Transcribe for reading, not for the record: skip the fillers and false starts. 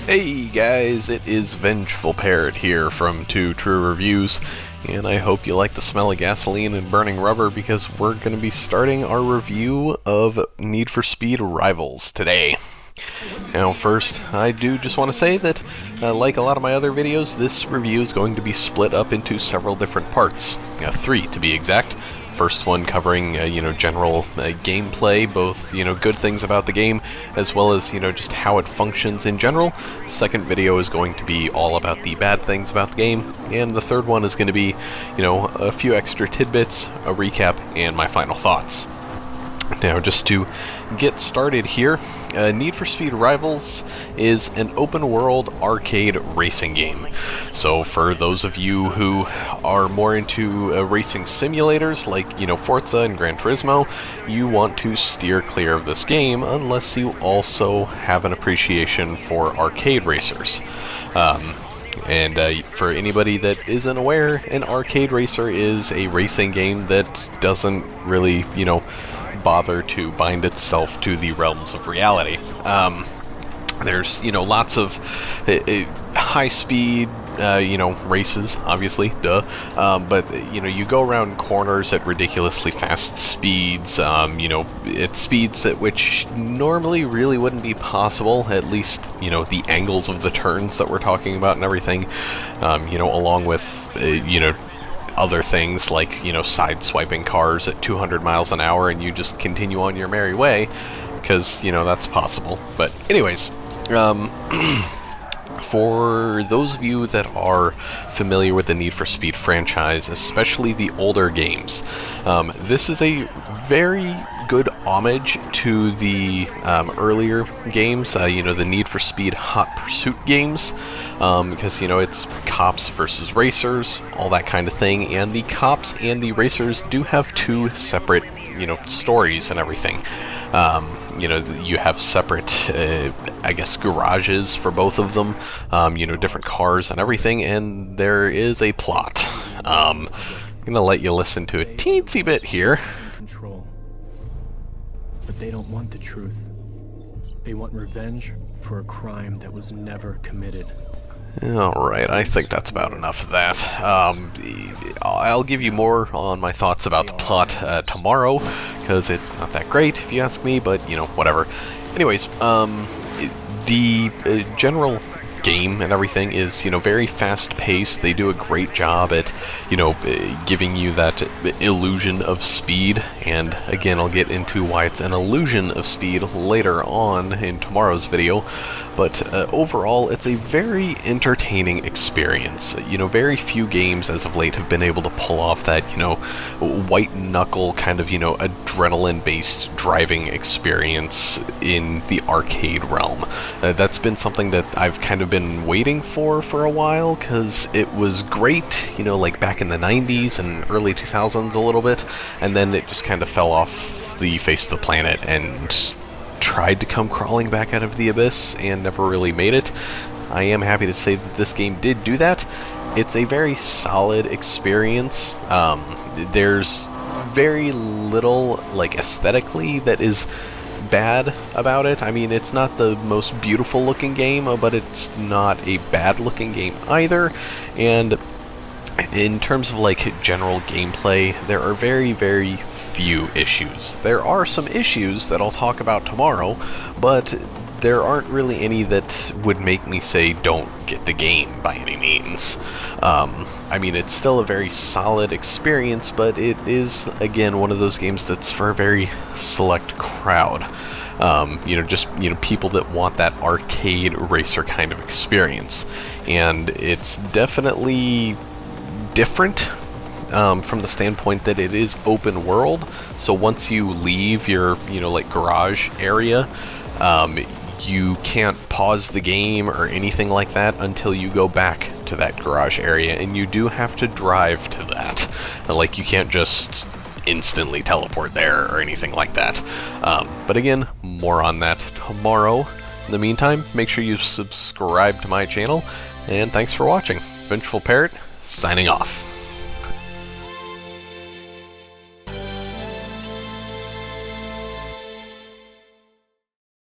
Hey guys, it is Vengeful Parrot here from Two True Reviews, and I hope you like the smell of gasoline and burning rubber because we're going to be starting our review of Need for Speed Rivals today. Now first, I do just want to say that, like a lot of my other videos, this review is going to be split up into several different parts. 3 to be exact. First one covering, general gameplay, both, good things about the game, as well as, just how it functions in general. Second video is going to be all about the bad things about the game, and the third one is going to be, a few extra tidbits, a recap, and my final thoughts. Now, just to get started here, Need for Speed Rivals is an open-world arcade racing game. So for those of you who are more into racing simulators like, Forza and Gran Turismo, you want to steer clear of this game unless you also have an appreciation for arcade racers. For anybody that isn't aware, an arcade racer is a racing game that doesn't really, bother to bind itself to the realms of reality. There's, lots of high-speed, races, obviously, duh. But, you go around corners at ridiculously fast speeds, at speeds at which normally really wouldn't be possible, at least, the angles of the turns that we're talking about and everything, along with, other things like, side-swiping cars at 200 miles an hour and you just continue on your merry way, because, that's possible. But anyways, for those of you that are familiar with the Need for Speed franchise, especially the older games, this is a very good homage to the earlier games, the Need for Speed Hot Pursuit games, because, it's cops versus racers, all that kind of thing, and the cops and the racers do have two separate, stories and everything. You have separate, garages for both of them, different cars and everything, and there is a plot. I'm gonna let you listen to a teensy bit here. Control. But they don't want the truth. They want revenge for a crime that was never committed. Alright, I think that's about enough of that. I'll give you more on my thoughts about the plot tomorrow, because it's not that great, if you ask me, but, whatever. Anyways, the general game and everything is, very fast-paced. They do a great job at, giving you that illusion of speed, and again, I'll get into why it's an illusion of speed later on in tomorrow's video. But overall, it's a very entertaining experience. Very few games as of late have been able to pull off that, white-knuckle kind of, adrenaline-based driving experience in the arcade realm. That's been something that I've kind of been waiting for a while, because it was great, like back in the 90s and early 2000s a little bit, and then it just kind of fell off the face of the planet and tried to come crawling back out of the abyss and never really made it. I am happy to say that this game did do that. It's a very solid experience. There's very little, aesthetically that is bad about it. I mean, it's not the most beautiful looking game, but it's not a bad looking game either. And in terms of, general gameplay, there are very, very few issues. There are some issues that I'll talk about tomorrow, but there aren't really any that would make me say don't get the game by any means. I mean, it's still a very solid experience, but it is, again, one of those games that's for a very select crowd. People that want that arcade racer kind of experience. And it's definitely different from the standpoint that it is open world. So once you leave your, garage area, you can't pause the game or anything like that until you go back to that garage area, and you do have to drive to that. You can't just instantly teleport there or anything like that. But again, more on that tomorrow. In the meantime, make sure you subscribe to my channel, and thanks for watching. Vengeful Parrot, signing off.